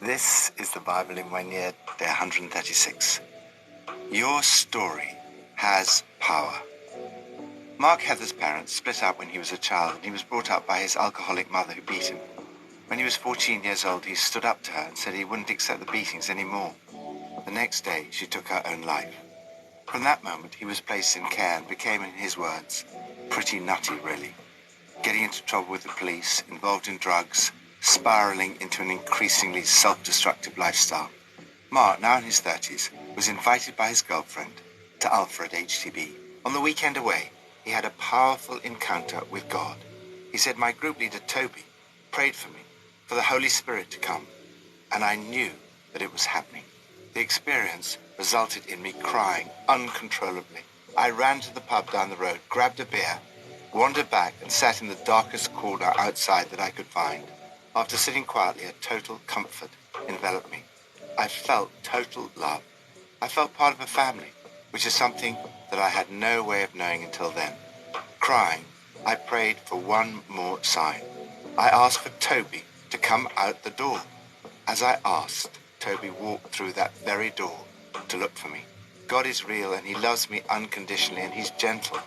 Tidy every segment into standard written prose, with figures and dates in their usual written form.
This is the Bible in 1 year, day 136. Your story has power. Mark Heather's parents split up when he was a child, and he was brought up by his alcoholic mother who beat him. When he was 14 years old, he stood up to her and said he wouldn't accept the beatings anymore. The next day, she took her own life. From that moment, he was placed in care and became, in his words, pretty nutty, really. Getting into trouble with the police, involved in drugs, spiraling into an increasingly self-destructive lifestyle. Mark, now in his 30s, was invited by his girlfriend to Alpha at HTB. On the weekend away, he had a powerful encounter with God. He said, my group leader, Toby, prayed for me, for the Holy Spirit to come, and I knew that it was happening. The experience resulted in me crying uncontrollably. I ran to the pub down the road, grabbed a beer, wandered back and sat in the darkest corner outside that I could find. After sitting quietly, a total comfort enveloped me. I felt total love. I felt part of a family, which is something that I had no way of knowing until then. Crying, I prayed for one more sign. I asked for Toby to come out the door. As I asked, Toby walked through that very door to look for me. God is real and he loves me unconditionally and he's gentle.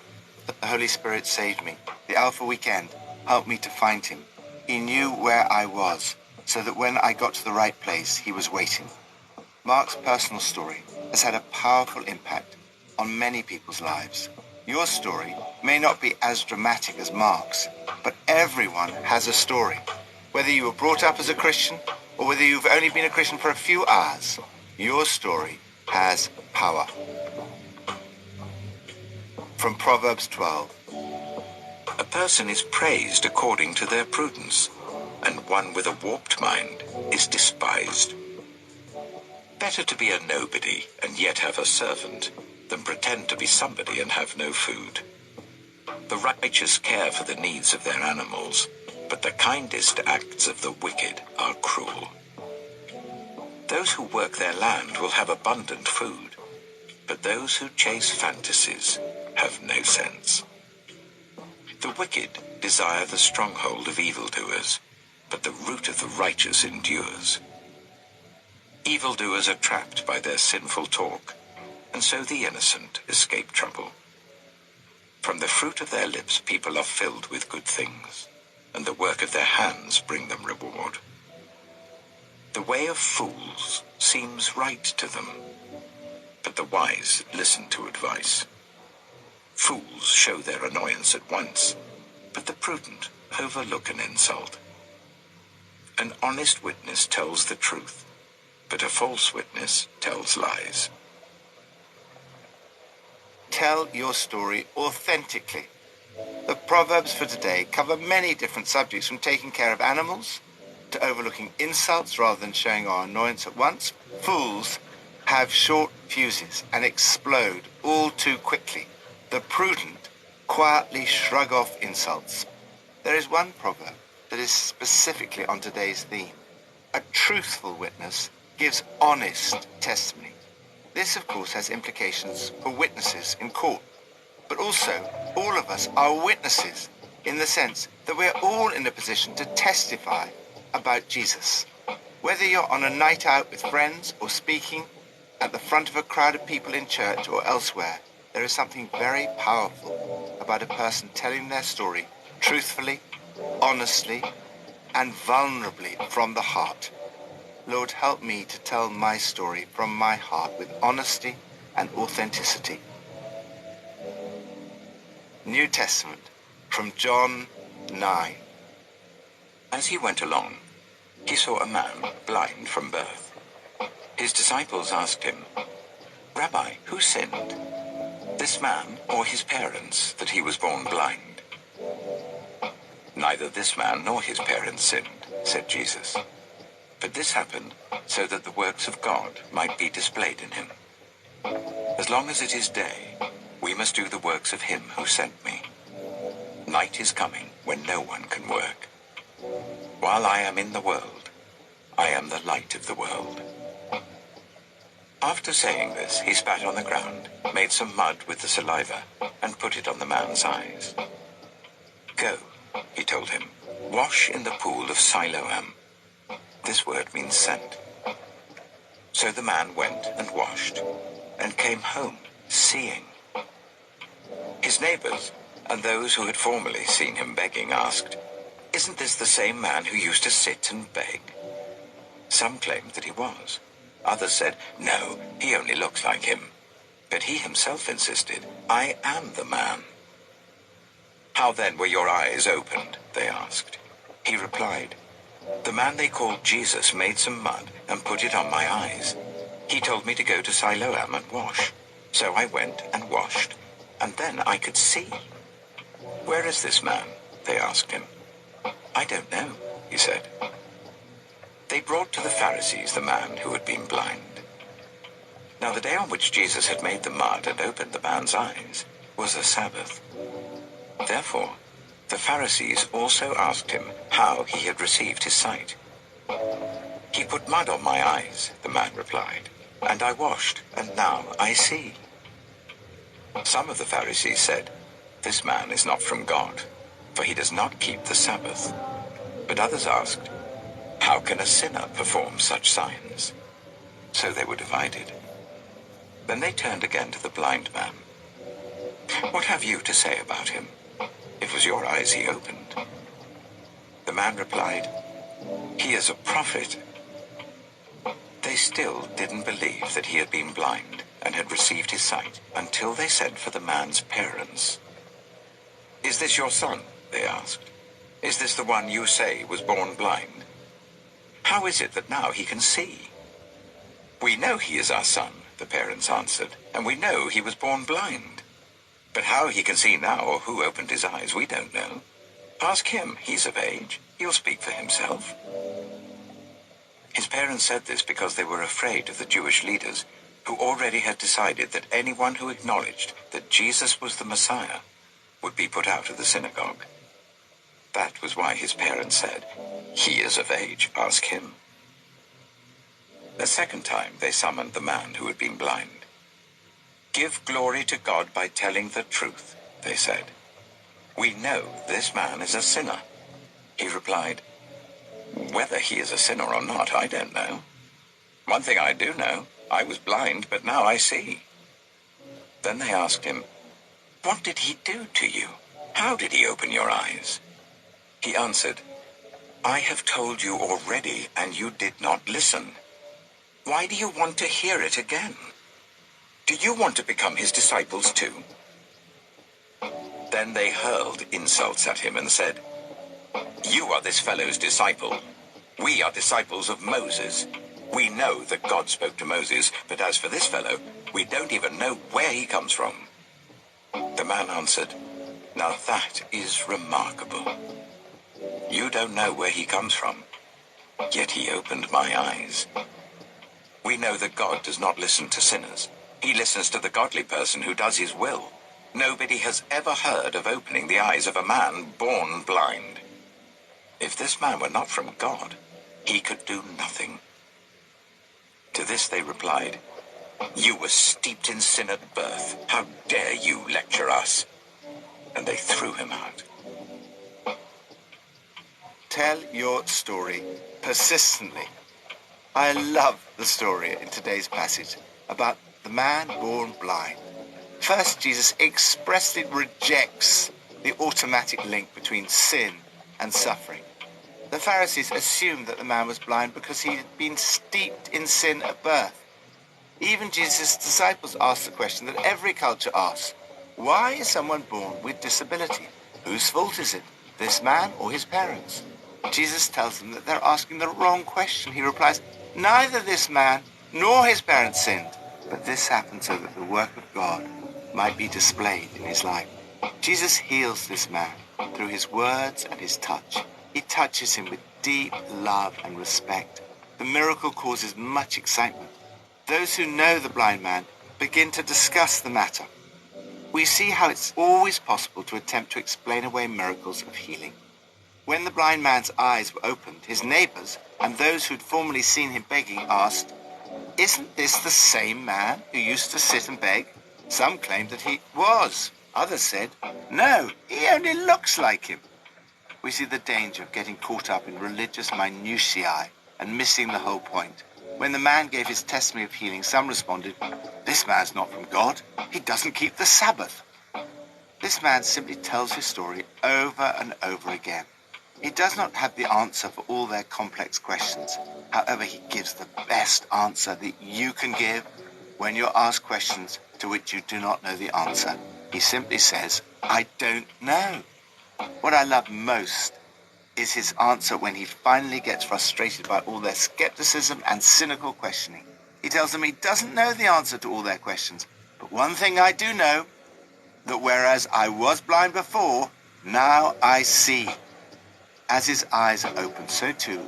The Holy Spirit saved me. The Alpha weekend helped me to find him. He knew where I was, so that when I got to the right place, he was waiting. Mark's personal story has had a powerful impact on many people's lives. Your story may not be as dramatic as Mark's, but everyone has a story. Whether you were brought up as a Christian, or whether you've only been a Christian for a few hours, your story has power. From Proverbs 12. A person is praised according to their prudence, and one with a warped mind is despised. Better to be a nobody and yet have a servant than pretend to be somebody and have no food. The righteous care for the needs of their animals, but the kindest acts of the wicked are cruel. Those who work their land will have abundant food, but those who chase fantasies have no sense. The wicked desire the stronghold of evildoers, but the root of the righteous endures. Evildoers are trapped by their sinful talk, and so the innocent escape trouble. From the fruit of their lips people are filled with good things, and the work of their hands bring them reward. The way of fools seems right to them, but the wise listen to advice. Fools show their annoyance at once, but the prudent overlook an insult. An honest witness tells the truth, but a false witness tells lies. Tell your story authentically. The Proverbs for today cover many different subjects, from taking care of animals to overlooking insults rather than showing our annoyance at once. Fools have short fuses and explode all too quickly. The prudent quietly shrug off insults. There is one proverb that is specifically on today's theme. A truthful witness gives honest testimony. This, of course, has implications for witnesses in court. But also, all of us are witnesses in the sense that we're all in a position to testify about Jesus. Whether you're on a night out with friends or speaking at the front of a crowd of people in church or elsewhere, there is something very powerful about a person telling their story truthfully, honestly, and vulnerably from the heart. Lord, help me to tell my story from my heart with honesty and authenticity. New Testament, from John 9. As he went along, he saw a man blind from birth. His disciples asked him, Rabbi, who sinned, this man or his parents, that he was born blind? Neither this man nor his parents sinned, said Jesus. But this happened so that the works of God might be displayed in him. As long as it is day, we must do the works of him who sent me. Night is coming when no one can work. While I am in the world, I am the light of the world. After saying this, he spat on the ground, made some mud with the saliva, and put it on the man's eyes. Go, he told him, wash in the pool of Siloam. This word means sent. So the man went and washed, and came home, seeing. His neighbors, and those who had formerly seen him begging, asked, "Isn't this the same man who used to sit and beg?" Some claimed that he was. Others said, "No, he only looks like him." But he himself insisted, "I am the man." "How then were your eyes opened?" they asked. He replied, "The man they called Jesus made some mud and put it on my eyes. He told me to go to Siloam and wash. So I went and washed, and then I could see." "Where is this man?" they asked him. "I don't know," he said. They brought to the Pharisees the man who had been blind. Now the day on which Jesus had made the mud and opened the man's eyes was a Sabbath. Therefore, the Pharisees also asked him how he had received his sight. "He put mud on my eyes," the man replied, "and I washed, and now I see." Some of the Pharisees said, "This man is not from God, for he does not keep the Sabbath." But others asked, "How can a sinner perform such signs?" So they were divided. Then they turned again to the blind man. "What have you to say about him? It was your eyes he opened." The man replied, "He is a prophet." They still didn't believe that he had been blind and had received his sight until they sent for the man's parents. "Is this your son?" they asked. "Is this the one you say was born blind? How is it that now he can see?" "We know he is our son," the parents answered, "and we know he was born blind. But how he can see now or who opened his eyes, we don't know. Ask him, he's of age. He'll speak for himself." His parents said this because they were afraid of the Jewish leaders, who already had decided that anyone who acknowledged that Jesus was the Messiah would be put out of the synagogue. That was why his parents said, "He is of age, ask him." The second time they summoned the man who had been blind. "Give glory to God by telling the truth," they said. "We know this man is a sinner." He replied, "Whether he is a sinner or not, I don't know. One thing I do know, I was blind, but now I see." Then they asked him, "What did he do to you? How did he open your eyes?" He answered, "I have told you already, and you did not listen. Why do you want to hear it again? Do you want to become his disciples too?" Then they hurled insults at him and said, "You are this fellow's disciple. We are disciples of Moses. We know that God spoke to Moses, but as for this fellow, we don't even know where he comes from." The man answered, "Now that is remarkable. You don't know where he comes from, yet he opened my eyes. We know that God does not listen to sinners. He listens to the godly person who does his will. Nobody has ever heard of opening the eyes of a man born blind. If this man were not from God, he could do nothing." To this they replied, "You were steeped in sin at birth. How dare you lecture us?" And they threw him out. Tell your story persistently. I love the story in today's passage about the man born blind. First, Jesus expressly rejects the automatic link between sin and suffering. The Pharisees assumed that the man was blind because he had been steeped in sin at birth. Even Jesus' disciples asked the question that every culture asks: why is someone born with disability? Whose fault is it, this man or his parents? Jesus tells them that they're asking the wrong question. He replies, "Neither this man nor his parents sinned, but this happened so that the work of God might be displayed in his life." Jesus heals this man through his words and his touch. He touches him with deep love and respect. The miracle causes much excitement. Those who know the blind man begin to discuss the matter. We see how it's always possible to attempt to explain away miracles of healing. When the blind man's eyes were opened, his neighbors and those who'd formerly seen him begging asked, "Isn't this the same man who used to sit and beg?" Some claimed that he was. Others said, "No, he only looks like him." We see the danger of getting caught up in religious minutiae and missing the whole point. When the man gave his testimony of healing, some responded, "This man's not from God. He doesn't keep the Sabbath." This man simply tells his story over and over again. He does not have the answer for all their complex questions. However, he gives the best answer that you can give when you're asked questions to which you do not know the answer. He simply says, "I don't know." What I love most is his answer when he finally gets frustrated by all their skepticism and cynical questioning. He tells them he doesn't know the answer to all their questions. "But one thing I do know, that whereas I was blind before, now I see." As his eyes are opened, so too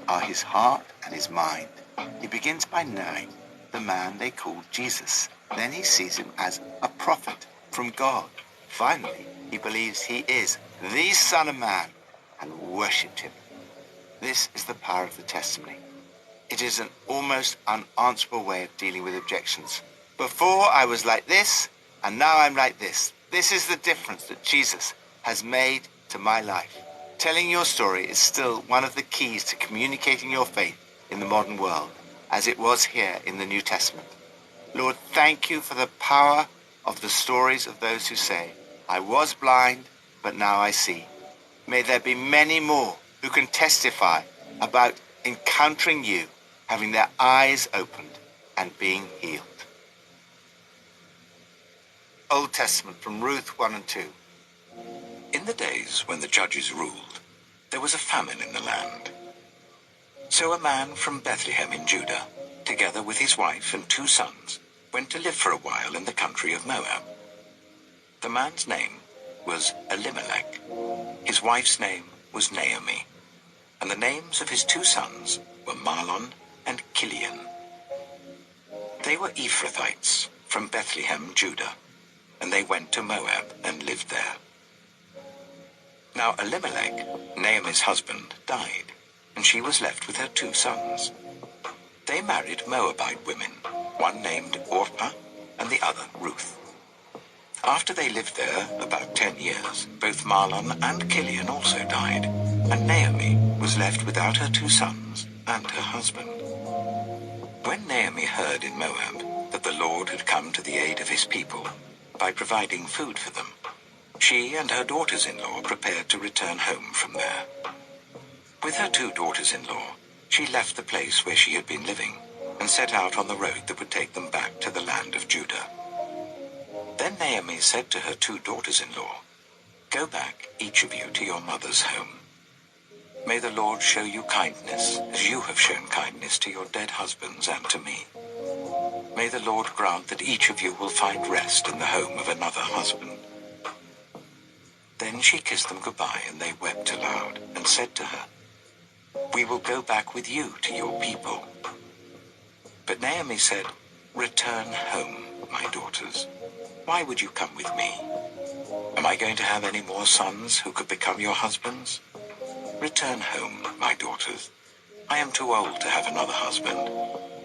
are his heart and his mind. He begins by knowing the man they call Jesus. Then he sees him as a prophet from God. Finally, he believes he is the Son of Man and worshipped him. This is the power of the testimony. It is an almost unanswerable way of dealing with objections. Before I was like this, and now I'm like this. This is the difference that Jesus has made to my life. Telling your story is still one of the keys to communicating your faith in the modern world, as it was here in the New Testament. Lord, thank you for the power of the stories of those who say, "I was blind, but now I see." May there be many more who can testify about encountering you, having their eyes opened, and being healed. Old Testament from Ruth 1 and 2. In the days when the judges ruled, there was a famine in the land. So a man from Bethlehem in Judah, together with his wife and 2 sons, went to live for a while in the country of Moab. The man's name was Elimelech. His wife's name was Naomi. And the names of his 2 sons were Mahlon and Kilion. They were Ephrathites from Bethlehem, Judah, and they went to Moab and lived there. Now Elimelech, Naomi's husband, died, and she was left with her 2 sons. They married Moabite women, one named Orpah and the other Ruth. After they lived there about 10 years, both Mahlon and Kilion also died, and Naomi was left without her 2 sons and her husband. When Naomi heard in Moab that the Lord had come to the aid of his people by providing food for them, she and her daughters-in-law prepared to return home from there. With her 2 daughters-in-law, she left the place where she had been living and set out on the road that would take them back to the land of Judah. Then Naomi said to her 2 daughters-in-law, "Go back, each of you, to your mother's home. May the Lord show you kindness as you have shown kindness to your dead husbands and to me. May the Lord grant that each of you will find rest in the home of another husband." Then she kissed them goodbye, and they wept aloud and said to her, "We will go back with you to your people." But Naomi said, "Return home, my daughters. Why would you come with me? Am I going to have any more sons who could become your husbands? Return home, my daughters. I am too old to have another husband.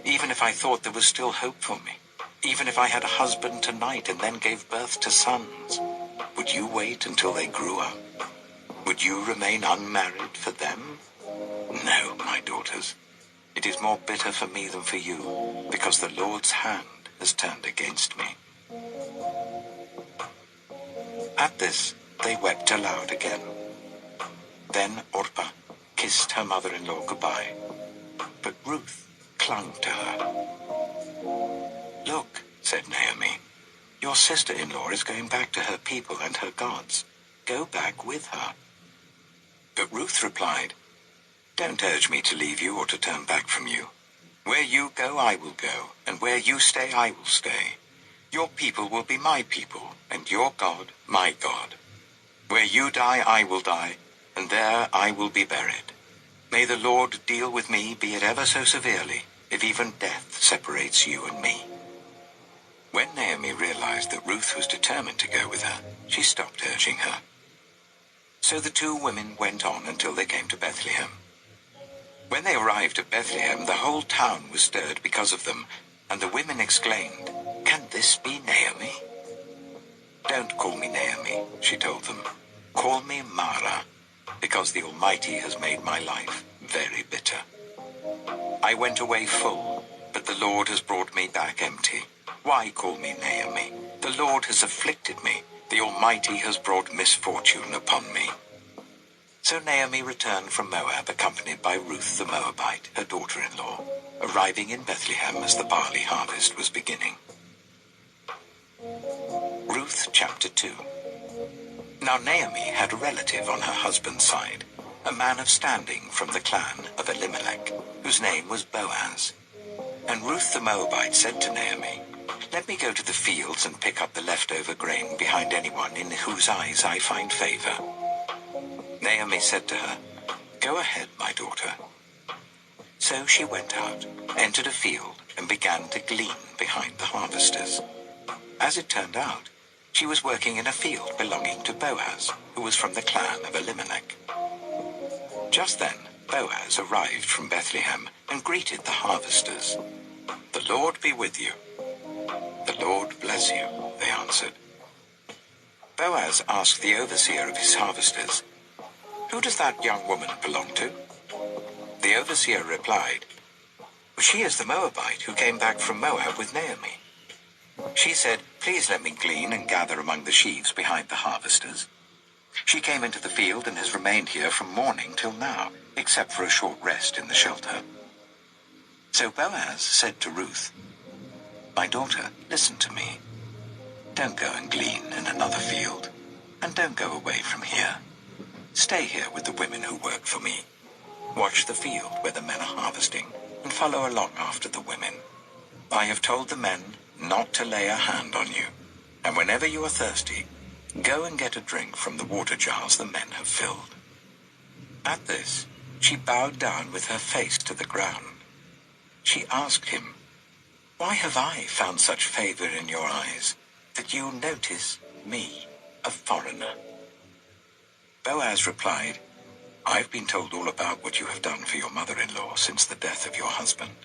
Even if I thought there was still hope for me, even if I had a husband tonight and then gave birth to sons, would you wait until they grew up? Would you remain unmarried for them? No, my daughters. It is more bitter for me than for you, because the Lord's hand has turned against me." At this, they wept aloud again. Then Orpah kissed her mother-in-law goodbye, but Ruth clung to her. "Look," said Naomi, "your sister-in-law is going back to her people and her gods. Go back with her." But Ruth replied, "Don't urge me to leave you or to turn back from you. Where you go, I will go, and where you stay, I will stay. Your people will be my people, and your God, my God. Where you die, I will die, and there I will be buried. May the Lord deal with me, be it ever so severely, if even death separates you and me." When Naomi realized that Ruth was determined to go with her, she stopped urging her. So the 2 women went on until they came to Bethlehem. When they arrived at Bethlehem, the whole town was stirred because of them, and the women exclaimed, "Can this be Naomi?" "Don't call me Naomi," she told them. "Call me Mara, because the Almighty has made my life very bitter. I went away full, but the Lord has brought me back empty. Why call me Naomi? The Lord has afflicted me. The Almighty has brought misfortune upon me. So Naomi returned from Moab, accompanied by Ruth the Moabite, her daughter-in-law, arriving in Bethlehem as the barley harvest was beginning. Ruth chapter 2. Now Naomi had a relative on her husband's side, a man of standing from the clan of Elimelech, whose name was Boaz. And Ruth the Moabite said to Naomi, "Let me go to the fields and pick up the leftover grain behind anyone in whose eyes I find favor." Naomi said to her, "Go ahead, my daughter." So she went out, entered a field, and began to glean behind the harvesters. As it turned out, she was working in a field belonging to Boaz, who was from the clan of Elimelech. Just then, Boaz arrived from Bethlehem and greeted the harvesters. "The Lord be with you." "The Lord bless you," they answered. Boaz asked the overseer of his harvesters, "Who does that young woman belong to?" The overseer replied, "She is the Moabite who came back from Moab with Naomi. She said, 'Please let me glean and gather among the sheaves behind the harvesters.' She came into the field and has remained here from morning till now, except for a short rest in the shelter." So Boaz said to Ruth, "My daughter, listen to me. Don't go and glean in another field, and don't go away from here. Stay here with the women who work for me. Watch the field where the men are harvesting, and follow along after the women. I have told the men not to lay a hand on you, and whenever you are thirsty, go and get a drink from the water jars the men have filled." At this, she bowed down with her face to the ground. She asked him, "Why have I found such favor in your eyes, that you notice me, a foreigner?" Boaz replied, "I've been told all about what you have done for your mother-in-law since the death of your husband.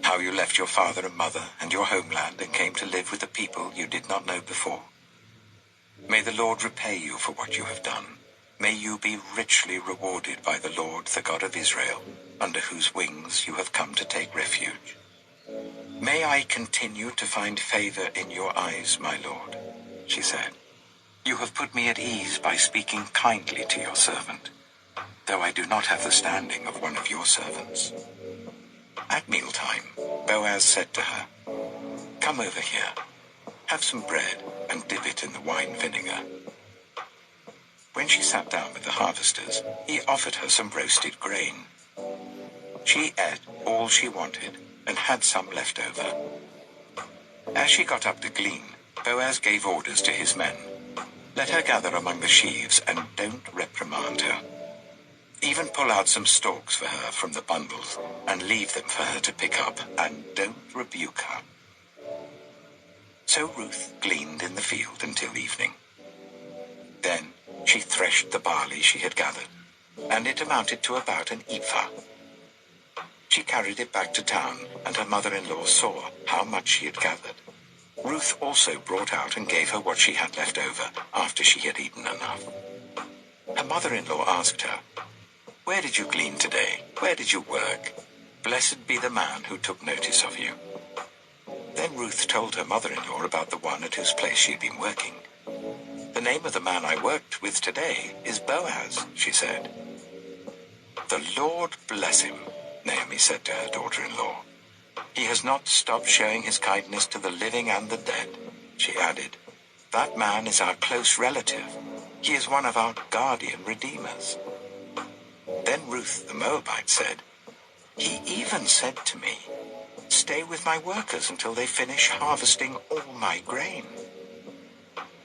How you left your father and mother and your homeland and came to live with a people you did not know before. May the Lord repay you for what you have done. May you be richly rewarded by the Lord, the God of Israel, under whose wings you have come to take refuge. May I continue to find favor in your eyes, my Lord," she said. "You have put me at ease by speaking kindly to your servant, though I do not have the standing of one of your servants." At mealtime, Boaz said to her, "Come over here, have some bread and dip it in the wine vinegar." When she sat down with the harvesters, he offered her some roasted grain. She ate all she wanted and had some left over. As she got up to glean, Boaz gave orders to his men, "Let her gather among the sheaves and don't reprimand her. Even pull out some stalks for her from the bundles and leave them for her to pick up, and don't rebuke her." So Ruth gleaned in the field until evening. Then she threshed the barley she had gathered, and it amounted to about an ephah. She carried it back to town, and her mother-in-law saw how much she had gathered. Ruth also brought out and gave her what she had left over after she had eaten enough. Her mother-in-law asked her, "Where did you glean today? Where did you work? Blessed be the man who took notice of you." Then Ruth told her mother-in-law about the one at whose place she had been working. "The name of the man I worked with today is Boaz," she said. "The Lord bless him," Naomi said to her daughter-in-law. "He has not stopped showing his kindness to the living and the dead," she added. "That man is our close relative. He is one of our guardian redeemers." Then Ruth the Moabite said, "He even said to me, 'Stay with my workers until they finish harvesting all my grain.'"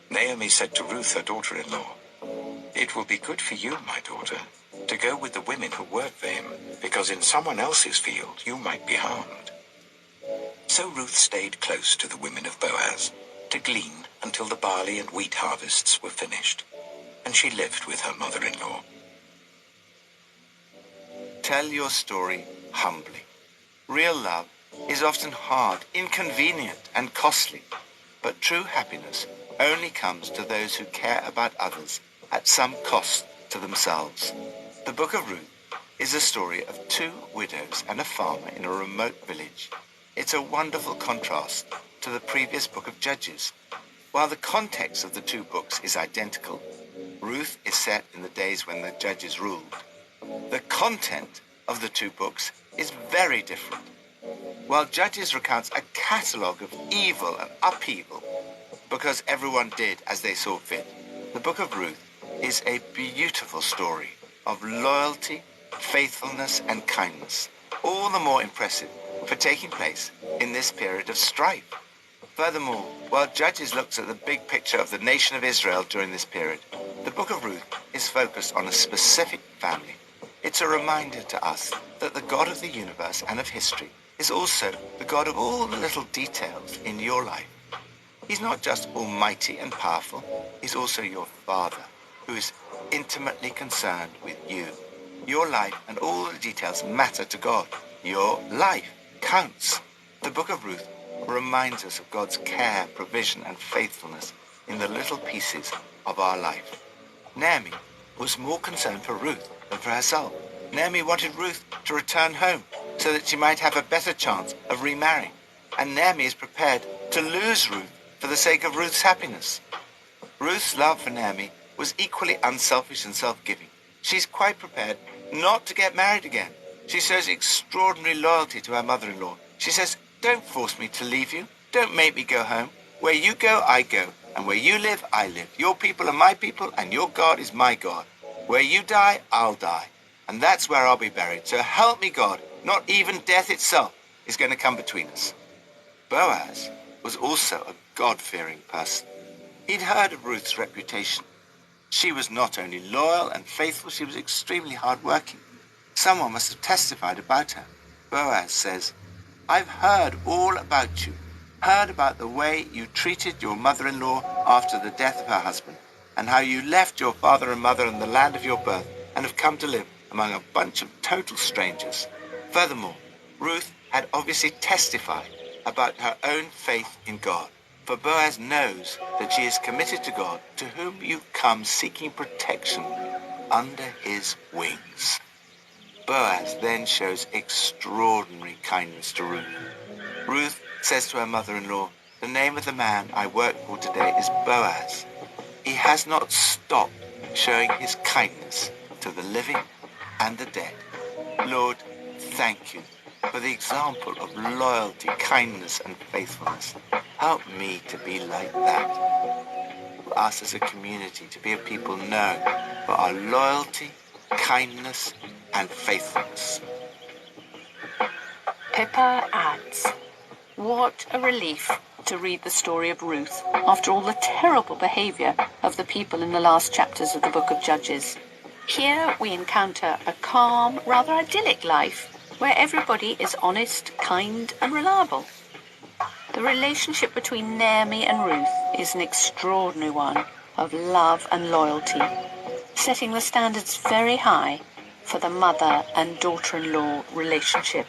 Naomi said to Ruth, her daughter-in-law, "It will be good for you, my daughter, to go with the women who work for him, because in someone else's field you might be harmed." So Ruth stayed close to the women of Boaz to glean until the barley and wheat harvests were finished, and she lived with her mother-in-law. Tell your story humbly. Real love is often hard, inconvenient, and costly, but true happiness only comes to those who care about others at some cost to themselves. The Book of Ruth, is the story of two widows and a farmer in a remote village. It's a wonderful contrast to the previous book of Judges. While the context of the two books is identical, Ruth is set in the days when the judges ruled. The content of the two books is very different. While Judges recounts a catalogue of evil and upheaval because everyone did as they saw fit, the book of Ruth is a beautiful story of loyalty, faithfulness, and kindness, all the more impressive for taking place in this period of strife. Furthermore, while Judges looks at the big picture of the nation of Israel during this period, the book of Ruth is focused on a specific family. It's a reminder to us that the God of the universe and of history is also the God of all the little details in your life. He's not just almighty and powerful, he's also your Father, who is intimately concerned with you. Your life and all the details matter to God. Your life counts. The book of Ruth reminds us of God's care, provision, and faithfulness in the little pieces of our life. Naomi was more concerned for Ruth than for herself. Naomi wanted Ruth to return home so that she might have a better chance of remarrying. And Naomi is prepared to lose Ruth for the sake of Ruth's happiness. Ruth's love for Naomi was equally unselfish and self-giving. She's quite prepared not to get married again. She shows extraordinary loyalty to her mother-in-law. She says, "Don't force me to leave you. Don't make me go home. Where you go, I go. And where you live, I live. Your people are my people, and your God is my God. Where you die, I'll die. And that's where I'll be buried. So help me God, not even death itself is going to come between us." Boaz was also a God-fearing person. He'd heard of Ruth's reputation. She was not only loyal and faithful, she was extremely hard-working. Someone must have testified about her. Boaz says, "I've heard all about you, heard about the way you treated your mother-in-law after the death of her husband, and how you left your father and mother in the land of your birth and have come to live among a bunch of total strangers." Furthermore, Ruth had obviously testified about her own faith in God, for Boaz knows that she is committed to God, to whom you come seeking protection under his wings. Boaz then shows extraordinary kindness to Ruth. Ruth says to her mother-in-law, "The name of the man I work for today is Boaz." He has not stopped showing his kindness to the living and the dead. Lord, thank you for the example of loyalty, kindness, and faithfulness. Help me to be like that. Us as a community to be a people known for our loyalty, kindness, and faithfulness. Pippa adds, "What a relief to read the story of Ruth after all the terrible behaviour of the people in the last chapters of the book of Judges. Here we encounter a calm, rather idyllic life where everybody is honest, kind, and reliable. The relationship between Naomi and Ruth is an extraordinary one of love and loyalty, setting the standards very high for the mother and daughter-in-law relationship.